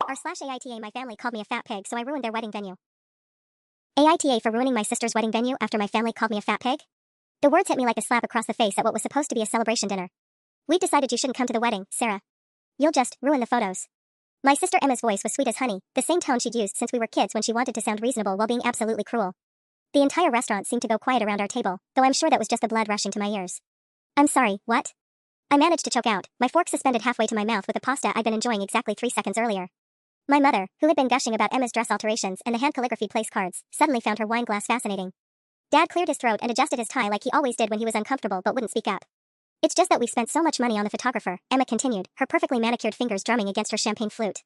r/AITA my family called me a fat pig, so I ruined their wedding venue. AITA for ruining my sister's wedding venue after my family called me a fat pig? The words hit me like a slap across the face at what was supposed to be a celebration dinner. We've decided you shouldn't come to the wedding, Sarah. You'll just ruin the photos. My sister Emma's voice was sweet as honey, the same tone she'd used since we were kids when she wanted to sound reasonable while being absolutely cruel. The entire restaurant seemed to go quiet around our table, though I'm sure that was just the blood rushing to my ears. I'm sorry, what? I managed to choke out, my fork suspended halfway to my mouth with the pasta I'd been enjoying exactly 3 seconds earlier. My mother, who had been gushing about Emma's dress alterations and the hand calligraphy place cards, suddenly found her wine glass fascinating. Dad cleared his throat and adjusted his tie like he always did when he was uncomfortable but wouldn't speak up. It's just that we've spent so much money on the photographer, Emma continued, her perfectly manicured fingers drumming against her champagne flute.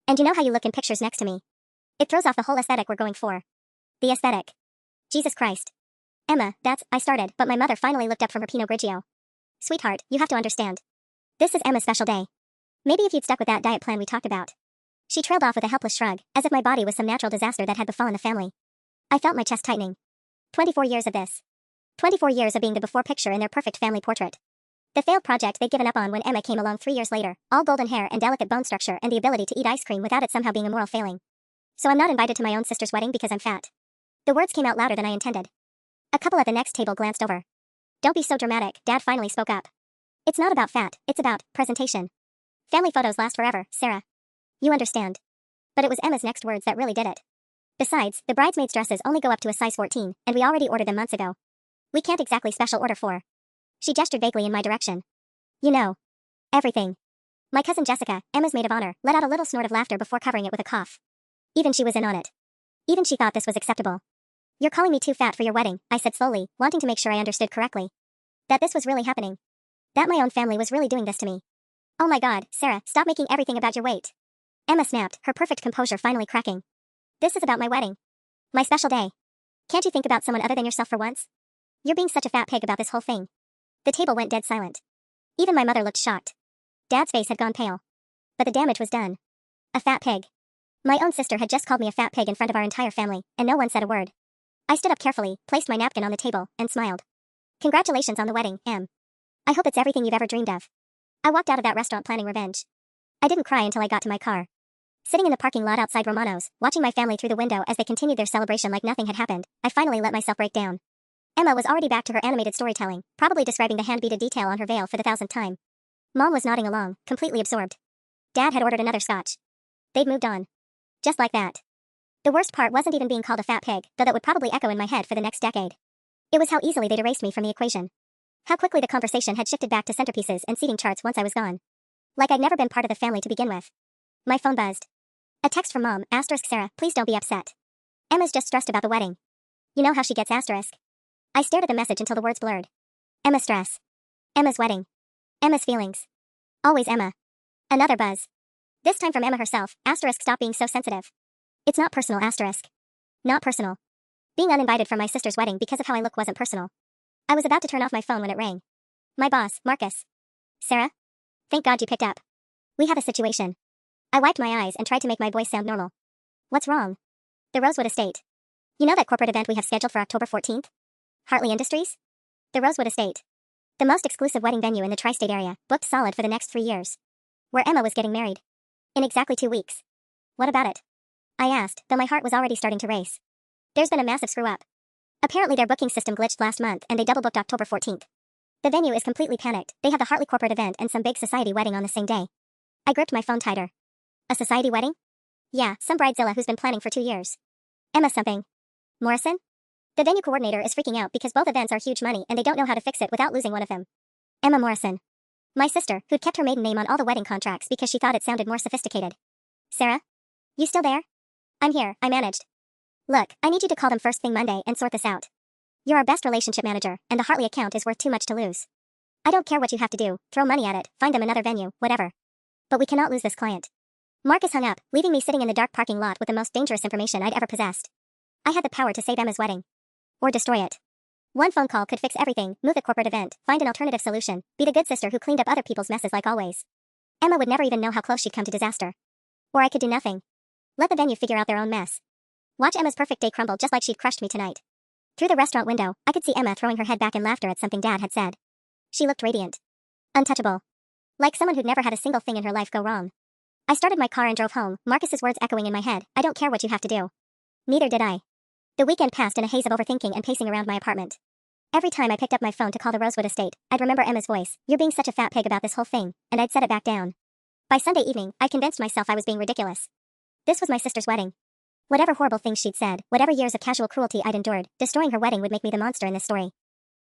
And you know how you look in pictures next to me? It throws off the whole aesthetic we're going for. The aesthetic. Jesus Christ. Emma, I started, but my mother finally looked up from her Pinot Grigio. Sweetheart, you have to understand. This is Emma's special day. Maybe if you'd stuck with that diet plan we talked about. She trailed off with a helpless shrug, as if my body was some natural disaster that had befallen the family. I felt my chest tightening. 24 years of this. 24 years of being the before picture in their perfect family portrait. The failed project they'd given up on when Emma came along 3 years later, all golden hair and delicate bone structure and the ability to eat ice cream without it somehow being a moral failing. So I'm not invited to my own sister's wedding because I'm fat. The words came out louder than I intended. A couple at the next table glanced over. Don't be so dramatic, Dad finally spoke up. It's not about fat, it's about presentation. Family photos last forever, Sarah. You understand. But it was Emma's next words that really did it. Besides, the bridesmaids' dresses only go up to a size 14, and we already ordered them months ago. We can't exactly special order for. She gestured vaguely in my direction. You know. Everything. My cousin Jessica, Emma's maid of honor, let out a little snort of laughter before covering it with a cough. Even she was in on it. Even she thought this was acceptable. You're calling me too fat for your wedding, I said slowly, wanting to make sure I understood correctly. That this was really happening. That my own family was really doing this to me. Oh my God, Sarah, stop making everything about your weight. Emma snapped, her perfect composure finally cracking. This is about my wedding. My special day. Can't you think about someone other than yourself for once? You're being such a fat pig about this whole thing. The table went dead silent. Even my mother looked shocked. Dad's face had gone pale. But the damage was done. A fat pig. My own sister had just called me a fat pig in front of our entire family, and no one said a word. I stood up carefully, placed my napkin on the table, and smiled. Congratulations on the wedding, Em. I hope it's everything you've ever dreamed of. I walked out of that restaurant planning revenge. I didn't cry until I got to my car. Sitting in the parking lot outside Romano's, watching my family through the window as they continued their celebration like nothing had happened, I finally let myself break down. Emma was already back to her animated storytelling, probably describing the hand-beaded detail on her veil for the 1000th time. Mom was nodding along, completely absorbed. Dad had ordered another scotch. They'd moved on. Just like that. The worst part wasn't even being called a fat pig, though that would probably echo in my head for the next decade. It was how easily they'd erased me from the equation. How quickly the conversation had shifted back to centerpieces and seating charts once I was gone. Like I'd never been part of the family to begin with. My phone buzzed. A text from Mom, Sarah, please don't be upset. Emma's just stressed about the wedding. You know how she gets asterisk. I stared at the message until the words blurred. Emma's stress. Emma's wedding. Emma's feelings. Always Emma. Another buzz. This time from Emma herself, stop being so sensitive. It's not personal, Not personal. Being uninvited from my sister's wedding because of how I look wasn't personal. I was about to turn off my phone when it rang. My boss, Marcus. Sarah? Thank God you picked up. We have a situation. I wiped my eyes and tried to make my voice sound normal. What's wrong? The Rosewood Estate. You know that corporate event we have scheduled for October 14th? Hartley Industries? The Rosewood Estate. The most exclusive wedding venue in the tri-state area, booked solid for the next 3 years. Where Emma was getting married. In exactly 2 weeks. What about it? I asked, though my heart was already starting to race. There's been a massive screw-up. Apparently their booking system glitched last month and they double-booked October 14th. The venue is completely panicked. They have the Hartley corporate event and some big society wedding on the same day. I gripped my phone tighter. A society wedding? Yeah, some bridezilla who's been planning for 2 years. Emma something. Morrison? The venue coordinator is freaking out because both events are huge money and they don't know how to fix it without losing one of them. Emma Morrison. My sister, who'd kept her maiden name on all the wedding contracts because she thought it sounded more sophisticated. Sarah? You still there? I'm here, I managed. Look, I need you to call them first thing Monday and sort this out. You're our best relationship manager, and the Hartley account is worth too much to lose. I don't care what you have to do, throw money at it, find them another venue, whatever. But we cannot lose this client. Marcus hung up, leaving me sitting in the dark parking lot with the most dangerous information I'd ever possessed. I had the power to save Emma's wedding. Or destroy it. One phone call could fix everything, move the corporate event, find an alternative solution, be the good sister who cleaned up other people's messes like always. Emma would never even know how close she'd come to disaster. Or I could do nothing. Let the venue figure out their own mess. Watch Emma's perfect day crumble just like she'd crushed me tonight. Through the restaurant window, I could see Emma throwing her head back in laughter at something Dad had said. She looked radiant. Untouchable. Like someone who'd never had a single thing in her life go wrong. I started my car and drove home, Marcus's words echoing in my head, "I don't care what you have to do." Neither did I. The weekend passed in a haze of overthinking and pacing around my apartment. Every time I picked up my phone to call the Rosewood estate, I'd remember Emma's voice, "You're being such a fat pig about this whole thing," and I'd set it back down. By Sunday evening, I convinced myself I was being ridiculous. This was my sister's wedding. Whatever horrible things she'd said, whatever years of casual cruelty I'd endured, destroying her wedding would make me the monster in this story.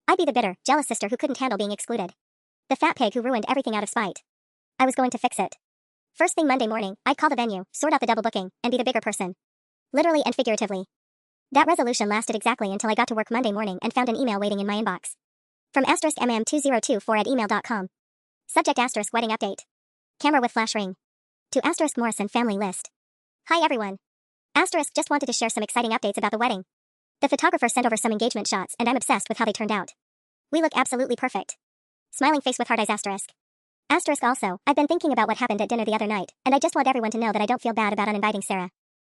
I'd be the bitter, jealous sister who couldn't handle being excluded. The fat pig who ruined everything out of spite. I was going to fix it. First thing Monday morning, I'd call the venue, sort out the double booking, and be the bigger person. Literally and figuratively. That resolution lasted exactly until I got to work Monday morning and found an email waiting in my inbox. From *MM2024@email.com. Subject *wedding update. Camera with flash ring. To *Morrison family list. Hi everyone. Just wanted to share some exciting updates about the wedding. The photographer sent over some engagement shots and I'm obsessed with how they turned out. We look absolutely perfect. Smiling face with heart eyes Also, I've been thinking about what happened at dinner the other night, and I just want everyone to know that I don't feel bad about uninviting Sarah.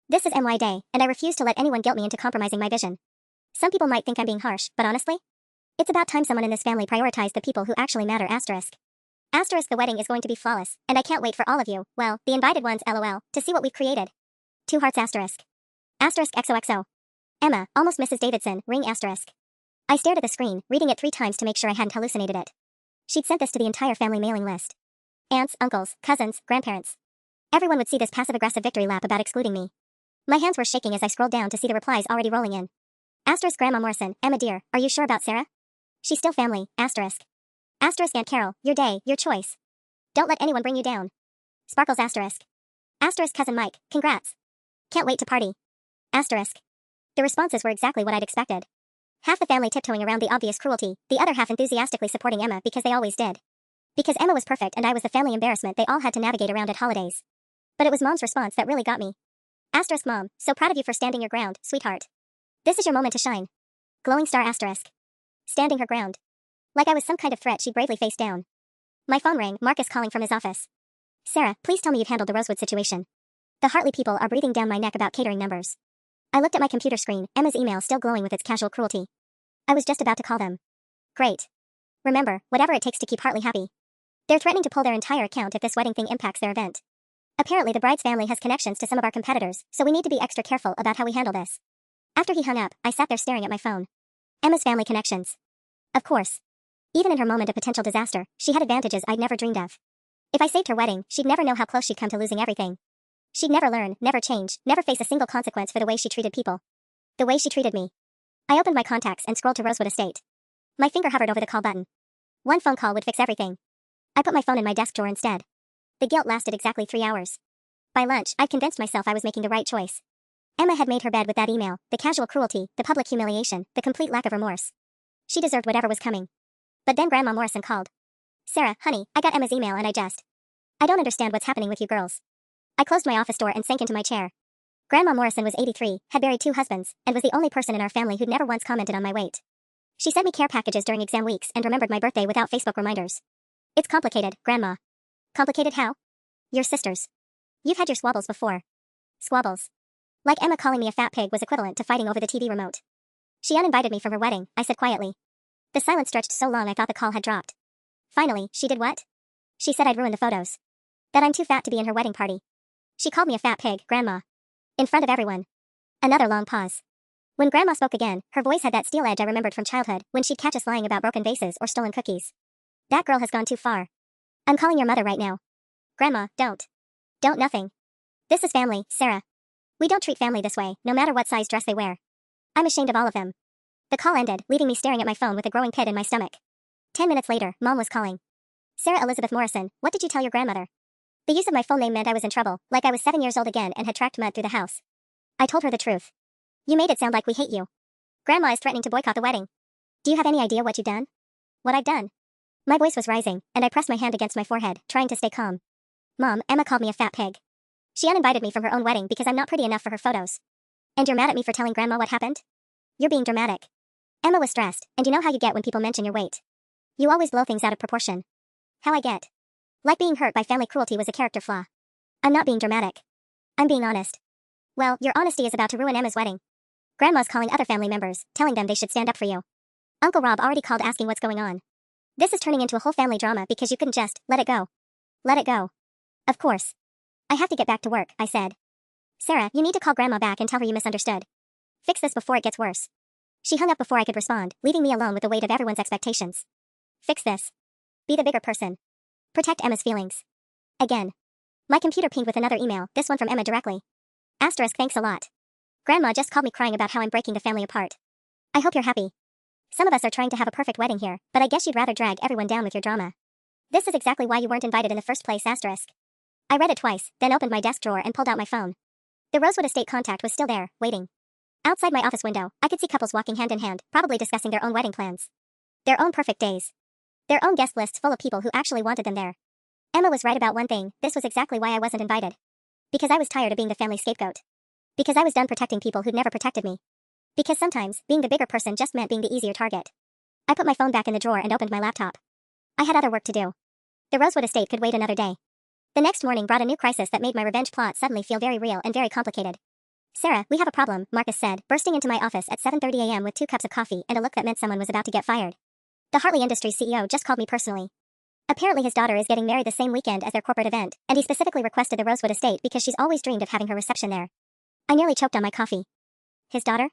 This is MY Day, and I refuse to let anyone guilt me into compromising my vision. Some people might think I'm being harsh, but honestly, it's about time someone in this family prioritized the people who actually matter. The wedding is going to be flawless, and I can't wait for all of you, well, the invited ones lol, to see what we've created. 2 hearts XOXO. Emma, almost Mrs. Davidson, ring *. I stared at the screen, reading it 3 times to make sure I hadn't hallucinated it. She'd sent this to the entire family mailing list. Aunts, uncles, cousins, grandparents. Everyone would see this passive-aggressive victory lap about excluding me. My hands were shaking as I scrolled down to see the replies already rolling in. Grandma Morrison, Emma dear, are you sure about Sarah? She's still family, Aunt Carol, your day, your choice. Don't let anyone bring you down. Sparkles cousin Mike, congrats. Can't wait to party. The responses were exactly what I'd expected. Half the family tiptoeing around the obvious cruelty, the other half enthusiastically supporting Emma because they always did. Because Emma was perfect and I was the family embarrassment they all had to navigate around at holidays. But it was Mom's response that really got me. Mom, so proud of you for standing your ground, sweetheart. This is your moment to shine. Glowing star *. Standing her ground. Like I was some kind of threat she'd bravely faced down. My phone rang, Marcus calling from his office. Sarah, please tell me you've handled the Rosewood situation. The Hartley people are breathing down my neck about catering numbers. I looked at my computer screen, Emma's email still glowing with its casual cruelty. I was just about to call them. Great. Remember, whatever it takes to keep Hartley happy. They're threatening to pull their entire account if this wedding thing impacts their event. Apparently the bride's family has connections to some of our competitors, so we need to be extra careful about how we handle this. After he hung up, I sat there staring at my phone. Emma's family connections. Of course. Even in her moment of potential disaster, she had advantages I'd never dreamed of. If I saved her wedding, she'd never know how close she'd come to losing everything. She'd never learn, never change, never face a single consequence for the way she treated people. The way she treated me. I opened my contacts and scrolled to Rosewood Estate. My finger hovered over the call button. One phone call would fix everything. I put my phone in my desk drawer instead. The guilt lasted exactly 3 hours. By lunch, I'd convinced myself I was making the right choice. Emma had made her bed with that email, the casual cruelty, the public humiliation, the complete lack of remorse. She deserved whatever was coming. But then Grandma Morrison called. Sarah, honey, I got Emma's email and I don't understand what's happening with you girls. I closed my office door and sank into my chair. Grandma Morrison was 83, had buried 2 husbands, and was the only person in our family who'd never once commented on my weight. She sent me care packages during exam weeks and remembered my birthday without Facebook reminders. It's complicated, Grandma. Complicated how? Your sisters. You've had your squabbles before. Squabbles. Like Emma calling me a fat pig was equivalent to fighting over the TV remote. She uninvited me from her wedding, I said quietly. The silence stretched so long I thought the call had dropped. Finally, she did what? She said I'd ruined the photos. That I'm too fat to be in her wedding party. She called me a fat pig, Grandma. In front of everyone. Another long pause. When Grandma spoke again, her voice had that steel edge I remembered from childhood when she'd catch us lying about broken vases or stolen cookies. That girl has gone too far. I'm calling your mother right now. Grandma, don't. Don't nothing. This is family, Sarah. We don't treat family this way, no matter what size dress they wear. I'm ashamed of all of them. The call ended, leaving me staring at my phone with a growing pit in my stomach. 10 minutes later, Mom was calling. Sarah Elizabeth Morrison, what did you tell your grandmother? The use of my full name meant I was in trouble, like I was 7 years old again and had tracked mud through the house. I told her the truth. You made it sound like we hate you. Grandma is threatening to boycott the wedding. Do you have any idea what you've done? What I've done? My voice was rising, and I pressed my hand against my forehead, trying to stay calm. Mom, Emma called me a fat pig. She uninvited me from her own wedding because I'm not pretty enough for her photos. And you're mad at me for telling Grandma what happened? You're being dramatic. Emma was stressed, and you know how you get when people mention your weight. You always blow things out of proportion. How I get. Like being hurt by family cruelty was a character flaw. I'm not being dramatic. I'm being honest. Well, your honesty is about to ruin Emma's wedding. Grandma's calling other family members, telling them they should stand up for you. Uncle Rob already called asking what's going on. This is turning into a whole family drama because you couldn't just let it go. Let it go. Of course. I have to get back to work, I said. Sarah, you need to call Grandma back and tell her you misunderstood. Fix this before it gets worse. She hung up before I could respond, leaving me alone with the weight of everyone's expectations. Fix this. Be the bigger person. Protect Emma's feelings. Again. My computer pinged with another email, this one from Emma directly. Asterisk, thanks a lot. Grandma just called me crying about how I'm breaking the family apart. I hope you're happy. Some of us are trying to have a perfect wedding here, but I guess you'd rather drag everyone down with your drama. This is exactly why you weren't invited in the first place, asterisk. I read it twice, then opened my desk drawer and pulled out my phone. The Rosewood Estate contact was still there, waiting. Outside my office window, I could see couples walking hand in hand, probably discussing their own wedding plans. Their own perfect days. Their own guest lists full of people who actually wanted them there. Emma was right about one thing, this was exactly why I wasn't invited. Because I was tired of being the family scapegoat. Because I was done protecting people who'd never protected me. Because sometimes, being the bigger person just meant being the easier target. I put my phone back in the drawer and opened my laptop. I had other work to do. The Rosewood Estate could wait another day. The next morning brought a new crisis that made my revenge plot suddenly feel very real and very complicated. Sarah, we have a problem, Marcus said, bursting into my office at 7:30 a.m. with 2 cups of coffee and a look that meant someone was about to get fired. The Hartley Industries CEO just called me personally. Apparently his daughter is getting married the same weekend as their corporate event, and he specifically requested the Rosewood Estate because she's always dreamed of having her reception there. I nearly choked on my coffee. His daughter?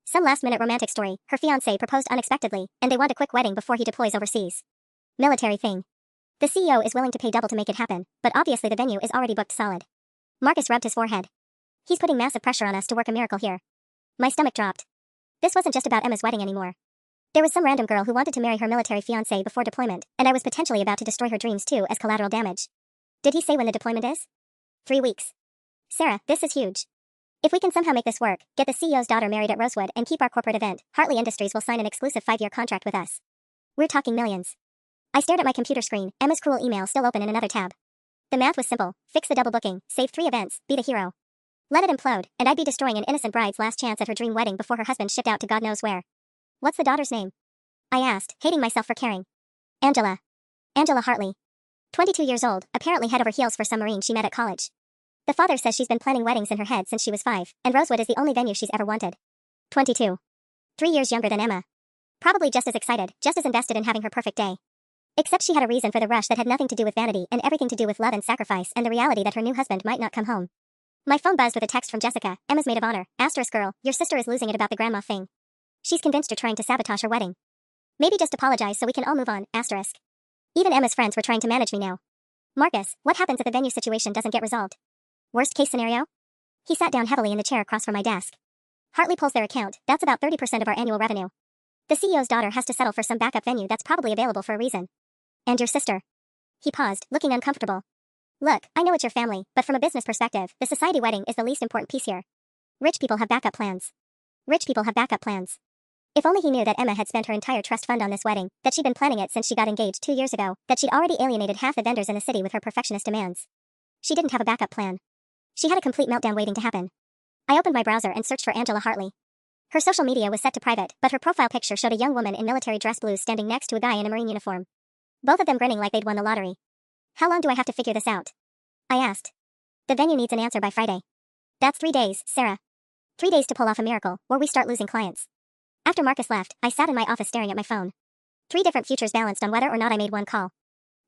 Some last-minute romantic story, her fiancé proposed unexpectedly, and they want a quick wedding before he deploys overseas. Military thing. The CEO is willing to pay double to make it happen, but obviously the venue is already booked solid. Marcus rubbed his forehead. He's putting massive pressure on us to work a miracle here. My stomach dropped. This wasn't just about Emma's wedding anymore. There was some random girl who wanted to marry her military fiancé before deployment, and I was potentially about to destroy her dreams too as collateral damage. Did he say when the deployment is? 3 weeks. Sarah, this is huge. If we can somehow make this work, get the CEO's daughter married at Rosewood and keep our corporate event, Hartley Industries will sign an exclusive 5-year contract with us. We're talking millions. I stared at my computer screen, Emma's cruel email still open in another tab. The math was simple, fix the double booking, save 3 events, be the hero. Let it implode, and I'd be destroying an innocent bride's last chance at her dream wedding before her husband shipped out to God knows where. What's the daughter's name? I asked, hating myself for caring. Angela. Angela Hartley. 22 years old, apparently head over heels for some Marine she met at college. The father says she's been planning weddings in her head since she was 5, and Rosewood is the only venue she's ever wanted. 22. 3 years younger than Emma. Probably just as excited, just as invested in having her perfect day. Except she had a reason for the rush that had nothing to do with vanity and everything to do with love and sacrifice and the reality that her new husband might not come home. My phone buzzed with a text from Jessica, Emma's maid of honor, asterisk girl, your sister is losing it about the grandma thing. She's convinced you're trying to sabotage her wedding. Maybe just apologize so we can all move on, asterisk. Even Emma's friends were trying to manage me now. Marcus, what happens if the venue situation doesn't get resolved? Worst case scenario? He sat down heavily in the chair across from my desk. Hartley pulls their account, that's about 30% of our annual revenue. The CEO's daughter has to settle for some backup venue that's probably available for a reason. And your sister. He paused, looking uncomfortable. Look, I know it's your family, but from a business perspective, the society wedding is the least important piece here. Rich people have backup plans. Rich people have backup plans. If only he knew that Emma had spent her entire trust fund on this wedding, that she'd been planning it since she got engaged 2 years ago, that she'd already alienated half the vendors in the city with her perfectionist demands. She didn't have a backup plan. She had a complete meltdown waiting to happen. I opened my browser and searched for Angela Hartley. Her social media was set to private, but her profile picture showed a young woman in military dress blues standing next to a guy in a Marine uniform. Both of them grinning like they'd won the lottery. How long do I have to figure this out? I asked. The venue needs an answer by Friday. That's 3 days, Sarah. 3 days to pull off a miracle, or we start losing clients. After Marcus left, I sat in my office staring at my phone. 3 different futures balanced on whether or not I made one call.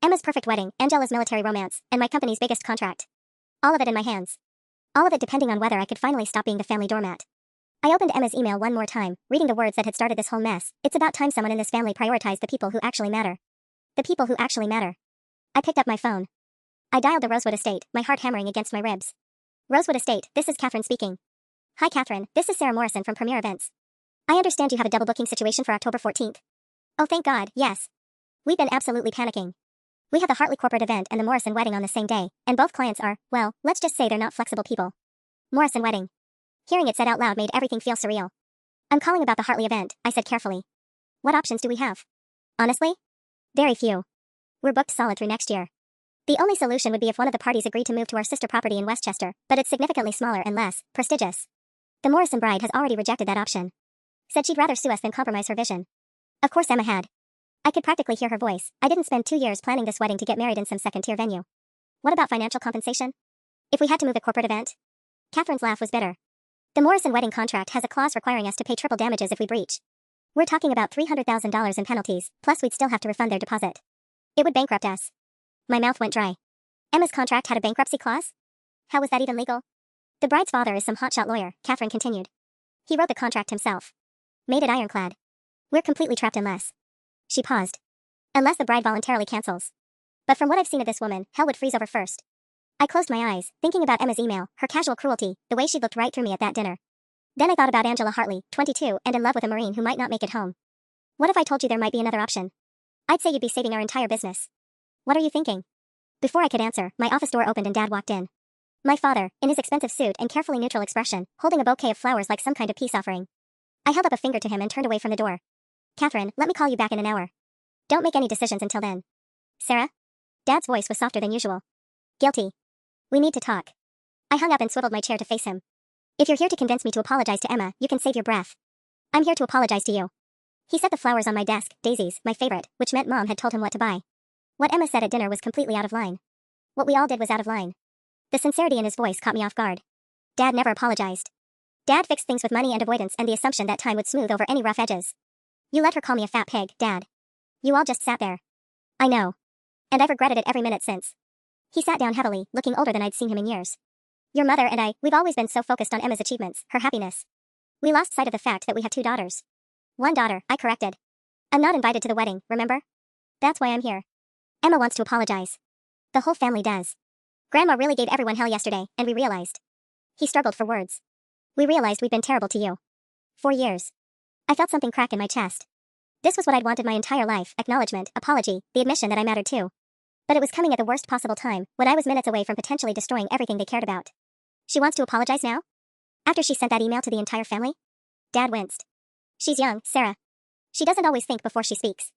Emma's perfect wedding, Angela's military romance, and my company's biggest contract. All of it in my hands. All of it depending on whether I could finally stop being the family doormat. I opened Emma's email one more time, reading the words that had started this whole mess. It's about time someone in this family prioritized the people who actually matter. The people who actually matter. I picked up my phone. I dialed the Rosewood Estate, my heart hammering against my ribs. Rosewood Estate, this is Catherine speaking. Hi Catherine, this is Sarah Morrison from Premier Events. I understand you have a double booking situation for October 14th. Oh thank God, yes. We've been absolutely panicking. We have the Hartley corporate event and the Morrison wedding on the same day, and both clients are, well, let's just say they're not flexible people. Morrison wedding. Hearing it said out loud made everything feel surreal. I'm calling about the Hartley event, I said carefully. What options do we have? Honestly? Very few. We're booked solid through next year. The only solution would be if one of the parties agreed to move to our sister property in Westchester, but it's significantly smaller and less prestigious. The Morrison bride has already rejected that option. Said she'd rather sue us than compromise her vision. Of course Emma had. I could practically hear her voice. I didn't spend 2 years planning this wedding to get married in some second-tier venue. What about financial compensation? If we had to move a corporate event? Catherine's laugh was bitter. The Morrison wedding contract has a clause requiring us to pay triple damages if we breach. We're talking about $300,000 in penalties, plus we'd still have to refund their deposit. It would bankrupt us. My mouth went dry. Emma's contract had a bankruptcy clause? How was that even legal? The bride's father is some hotshot lawyer, Catherine continued. He wrote the contract himself. Made it ironclad. We're completely trapped unless. She paused. Unless the bride voluntarily cancels. But from what I've seen of this woman, hell would freeze over first. I closed my eyes, thinking about Emma's email, her casual cruelty, the way she looked right through me at that dinner. Then I thought about Angela Hartley, 22, and in love with a Marine who might not make it home. What if I told you there might be another option? I'd say you'd be saving our entire business. What are you thinking? Before I could answer, my office door opened and Dad walked in. My father, in his expensive suit and carefully neutral expression, holding a bouquet of flowers like some kind of peace offering. I held up a finger to him and turned away from the door. Catherine, let me call you back in an hour. Don't make any decisions until then. Sarah? Dad's voice was softer than usual. Guilty. We need to talk. I hung up and swiveled my chair to face him. If you're here to convince me to apologize to Emma, you can save your breath. I'm here to apologize to you. He set the flowers on my desk, daisies, my favorite, which meant Mom had told him what to buy. What Emma said at dinner was completely out of line. What we all did was out of line. The sincerity in his voice caught me off guard. Dad never apologized. Dad fixed things with money and avoidance and the assumption that time would smooth over any rough edges. You let her call me a fat pig, Dad. You all just sat there. I know. And I've regretted it every minute since. He sat down heavily, looking older than I'd seen him in years. Your mother and I, we've always been so focused on Emma's achievements, her happiness. We lost sight of the fact that we have 2 daughters. One daughter, I corrected. I'm not invited to the wedding, remember? That's why I'm here. Emma wants to apologize. The whole family does. Grandma really gave everyone hell yesterday, and we realized. He struggled for words. We realized we'd been terrible to you. 4 years. I felt something crack in my chest. This was what I'd wanted my entire life, acknowledgement, apology, the admission that I mattered too. But it was coming at the worst possible time, when I was minutes away from potentially destroying everything they cared about. She wants to apologize now? After she sent that email to the entire family? Dad winced. She's young, Sarah. She doesn't always think before she speaks.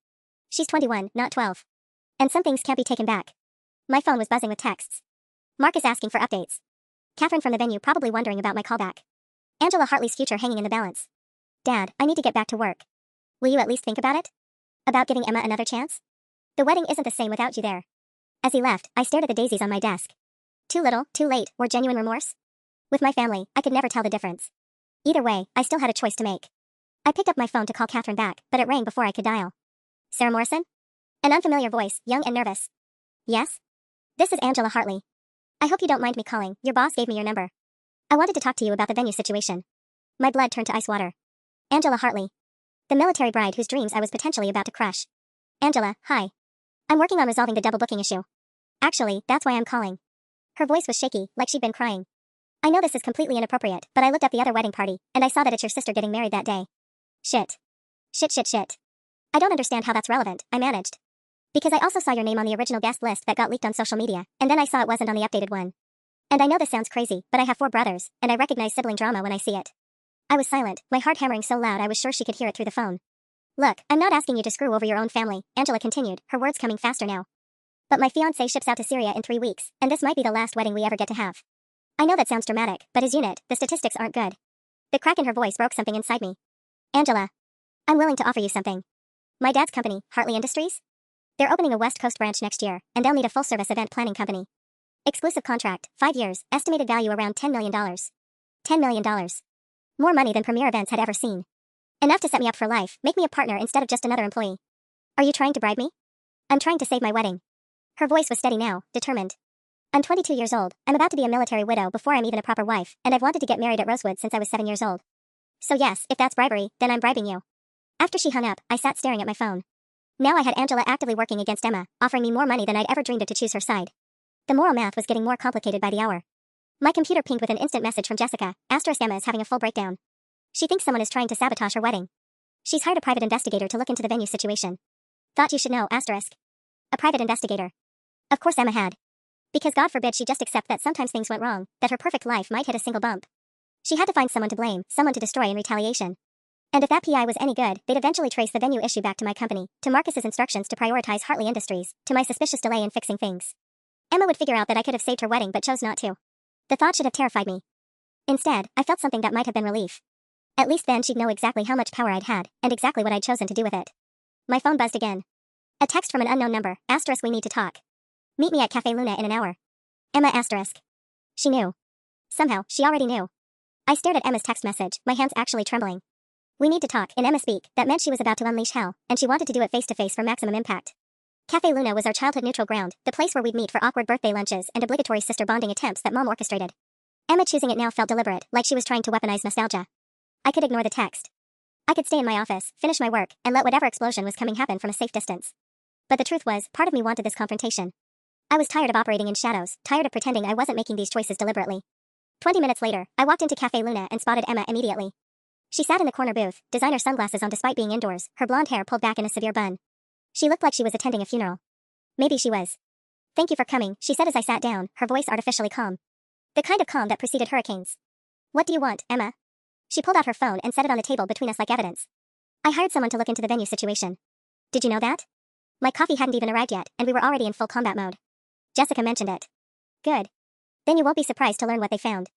She's 21, not 12. And some things can't be taken back. My phone was buzzing with texts. Mark is asking for updates. Catherine from the venue probably wondering about my callback. Angela Hartley's future hanging in the balance. Dad, I need to get back to work. Will you at least think about it? About giving Emma another chance? The wedding isn't the same without you there. As he left, I stared at the daisies on my desk. Too little, too late, or genuine remorse? With my family, I could never tell the difference. Either way, I still had a choice to make. I picked up my phone to call Catherine back, but it rang before I could dial. Sarah Morrison? An unfamiliar voice, young and nervous. Yes? This is Angela Hartley. I hope you don't mind me calling, your boss gave me your number. I wanted to talk to you about the venue situation. My blood turned to ice water. Angela Hartley. The military bride whose dreams I was potentially about to crush. Angela, hi. I'm working on resolving the double booking issue. Actually, that's why I'm calling. Her voice was shaky, like she'd been crying. I know this is completely inappropriate, but I looked up the other wedding party, and I saw that it's your sister getting married that day. Shit. Shit. I don't understand how that's relevant, I managed. Because I also saw your name on the original guest list that got leaked on social media, and then I saw it wasn't on the updated one. And I know this sounds crazy, but I have 4 brothers, and I recognize sibling drama when I see it. I was silent, my heart hammering so loud I was sure she could hear it through the phone. Look, I'm not asking you to screw over your own family, Angela continued, her words coming faster now. But my fiancé ships out to Syria in 3 weeks, and this might be the last wedding we ever get to have. I know that sounds dramatic, but his unit, the statistics aren't good. The crack in her voice broke something inside me. Angela. I'm willing to offer you something. My dad's company, Hartley Industries? They're opening a West Coast branch next year, and they'll need a full-service event planning company. Exclusive contract, 5 years, estimated value around $10 million. $10 million. More money than Premier Events had ever seen. Enough to set me up for life, make me a partner instead of just another employee. Are you trying to bribe me? I'm trying to save my wedding. Her voice was steady now, determined. I'm 22 years old, I'm about to be a military widow before I'm even a proper wife, and I've wanted to get married at Rosewood since I was 7 years old. So yes, if that's bribery, then I'm bribing you. After she hung up, I sat staring at my phone. Now I had Angela actively working against Emma, offering me more money than I'd ever dreamed of to choose her side. The moral math was getting more complicated by the hour. My computer pinged with an instant message from Jessica, * Emma is having a full breakdown. She thinks someone is trying to sabotage her wedding. She's hired a private investigator to look into the venue situation. Thought you should know, *. A private investigator. Of course Emma had. Because God forbid she just accept that sometimes things went wrong, that her perfect life might hit a single bump. She had to find someone to blame, someone to destroy in retaliation. And if that PI was any good, they'd eventually trace the venue issue back to my company, to Marcus's instructions to prioritize Hartley Industries, to my suspicious delay in fixing things. Emma would figure out that I could have saved her wedding but chose not to. The thought should have terrified me. Instead, I felt something that might have been relief. At least then she'd know exactly how much power I'd had, and exactly what I'd chosen to do with it. My phone buzzed again. A text from an unknown number, * we need to talk. Meet me at Cafe Luna in an hour. Emma *. She knew. Somehow, she already knew. I stared at Emma's text message, my hands actually trembling. We need to talk, in Emma speak, that meant she was about to unleash hell, and she wanted to do it face-to-face for maximum impact. Cafe Luna was our childhood neutral ground, the place where we'd meet for awkward birthday lunches and obligatory sister bonding attempts that Mom orchestrated. Emma choosing it now felt deliberate, like she was trying to weaponize nostalgia. I could ignore the text. I could stay in my office, finish my work, and let whatever explosion was coming happen from a safe distance. But the truth was, part of me wanted this confrontation. I was tired of operating in shadows, tired of pretending I wasn't making these choices deliberately. 20 minutes later, I walked into Cafe Luna and spotted Emma immediately. She sat in the corner booth, designer sunglasses on despite being indoors, her blonde hair pulled back in a severe bun. She looked like she was attending a funeral. Maybe she was. "Thank you for coming," she said as I sat down, her voice artificially calm. The kind of calm that preceded hurricanes. "What do you want, Emma?" She pulled out her phone and set it on the table between us like evidence. "I hired someone to look into the venue situation. Did you know that?" My coffee hadn't even arrived yet, and we were already in full combat mode. "Jessica mentioned it." "Good. Then you won't be surprised to learn what they found."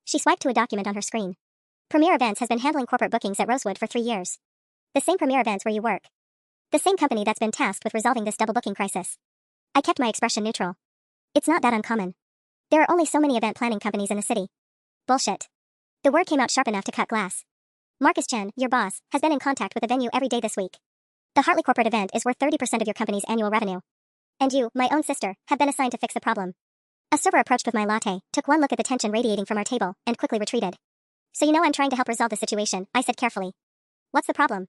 She swiped to a document on her screen. "Premier Events has been handling corporate bookings at Rosewood for 3 years. The same Premier Events where you work. The same company that's been tasked with resolving this double booking crisis." I kept my expression neutral. "It's not that uncommon. There are only so many event planning companies in the city." "Bullshit." The word came out sharp enough to cut glass. "Marcus Chen, your boss, has been in contact with the venue every day this week. The Hartley corporate event is worth 30% of your company's annual revenue. And you, my own sister, have been assigned to fix the problem." A server approached with my latte, took one look at the tension radiating from our table, and quickly retreated. "So you know I'm trying to help resolve the situation," I said carefully. "What's the problem?"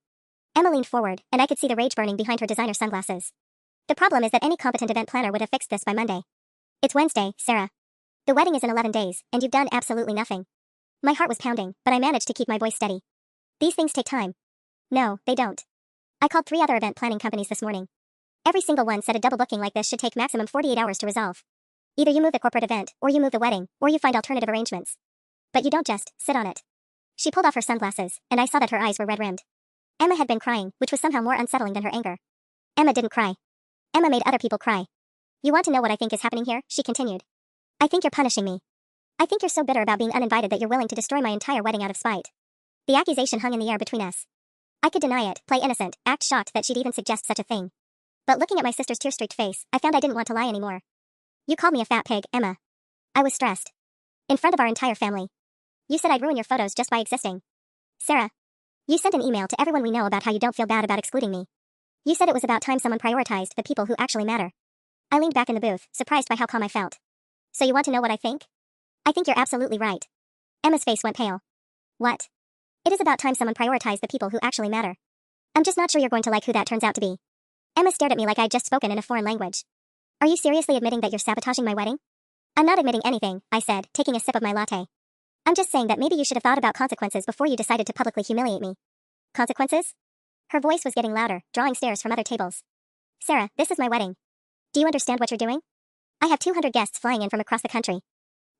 Emma leaned forward, and I could see the rage burning behind her designer sunglasses. "The problem is that any competent event planner would have fixed this by Monday. It's Wednesday, Sarah. The wedding is in 11 days, and you've done absolutely nothing." My heart was pounding, but I managed to keep my voice steady. "These things take time." "No, they don't. I called 3 other event planning companies this morning. Every single one said a double booking like this should take maximum 48 hours to resolve. Either you move the corporate event, or you move the wedding, or you find alternative arrangements. But you don't just sit on it." She pulled off her sunglasses, and I saw that her eyes were red-rimmed. Emma had been crying, which was somehow more unsettling than her anger. Emma didn't cry. Emma made other people cry. "You want to know what I think is happening here?" she continued. "I think you're punishing me. I think you're so bitter about being uninvited that you're willing to destroy my entire wedding out of spite." The accusation hung in the air between us. I could deny it, play innocent, act shocked that she'd even suggest such a thing. But looking at my sister's tear-streaked face, I found I didn't want to lie anymore. "You called me a fat pig, Emma." I was stressed. "In front of our entire family. You said I'd ruin your photos just by existing. Sarah. You sent an email to everyone we know about how you don't feel bad about excluding me. You said it was about time someone prioritized the people who actually matter." I leaned back in the booth, surprised by how calm I felt. "So you want to know what I think?" "I think you're absolutely right." Emma's face went pale. "What?" "It is about time someone prioritized the people who actually matter. I'm just not sure you're going to like who that turns out to be." Emma stared at me like I'd just spoken in a foreign language. "Are you seriously admitting that you're sabotaging my wedding?" "I'm not admitting anything," I said, taking a sip of my latte. "I'm just saying that maybe you should have thought about consequences before you decided to publicly humiliate me." "Consequences?" Her voice was getting louder, drawing stares from other tables. "Sarah, this is my wedding. Do you understand what you're doing? I have 200 guests flying in from across the country.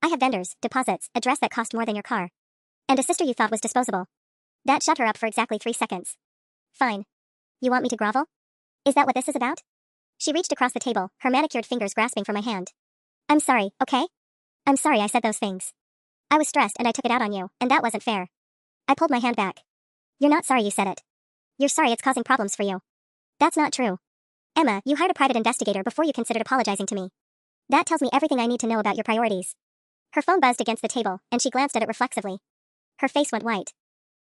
I have vendors, deposits, a dress that cost more than your car. And a sister you thought was disposable." That shut her up for exactly 3 seconds. "Fine. You want me to grovel? Is that what this is about?" She reached across the table, her manicured fingers grasping for my hand. "I'm sorry, okay? I'm sorry I said those things. I was stressed and I took it out on you, and that wasn't fair." I pulled my hand back. "You're not sorry you said it. You're sorry it's causing problems for you." "That's not true. Emma, you hired a private investigator before you considered apologizing to me. That tells me everything I need to know about your priorities." Her phone buzzed against the table, and she glanced at it reflexively. Her face went white.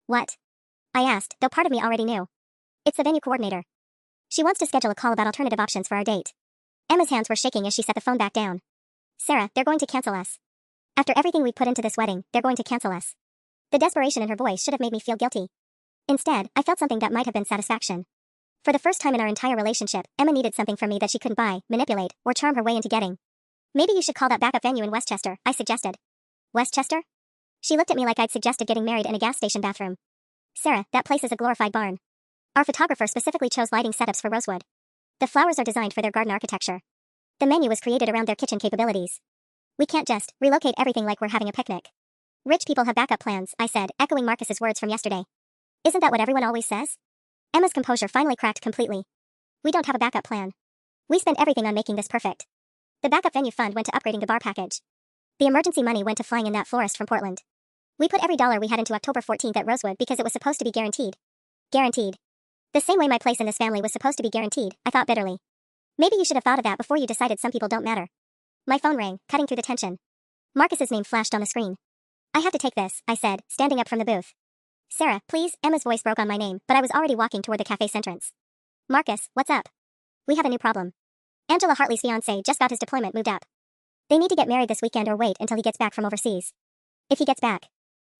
"What?" I asked, though part of me already knew. "It's the venue coordinator. She wants to schedule a call about alternative options for our date." Emma's hands were shaking as she set the phone back down. "Sarah, they're going to cancel us. After everything we put into this wedding, they're going to cancel us." The desperation in her voice should have made me feel guilty. Instead, I felt something that might have been satisfaction. For the first time in our entire relationship, Emma needed something from me that she couldn't buy, manipulate, or charm her way into getting. "Maybe you should call that backup venue in Westchester," I suggested. "Westchester?" She looked at me like I'd suggested getting married in a gas station bathroom. "Sarah, that place is a glorified barn. Our photographer specifically chose lighting setups for Rosewood. The flowers are designed for their garden architecture. The menu was created around their kitchen capabilities. We can't just relocate everything like we're having a picnic." "Rich people have backup plans," I said, echoing Marcus's words from yesterday. "Isn't that what everyone always says?" Emma's composure finally cracked completely. "We don't have a backup plan. We spent everything on making this perfect. The backup venue fund went to upgrading the bar package. The emergency money went to flying in that florist from Portland. We put every dollar we had into October 14th at Rosewood because it was supposed to be guaranteed. Guaranteed. The same way my place in this family was supposed to be guaranteed," I thought bitterly. "Maybe you should have thought of that before you decided some people don't matter." My phone rang, cutting through the tension. Marcus's name flashed on the screen. "I have to take this," I said, standing up from the booth. "Sarah, please." Emma's voice broke on my name, but I was already walking toward the cafe's entrance. "Marcus, what's up?" "We have a new problem." Angela Hartley's fiancé just got his deployment moved up. They need to get married this weekend or wait until he gets back from overseas. If he gets back.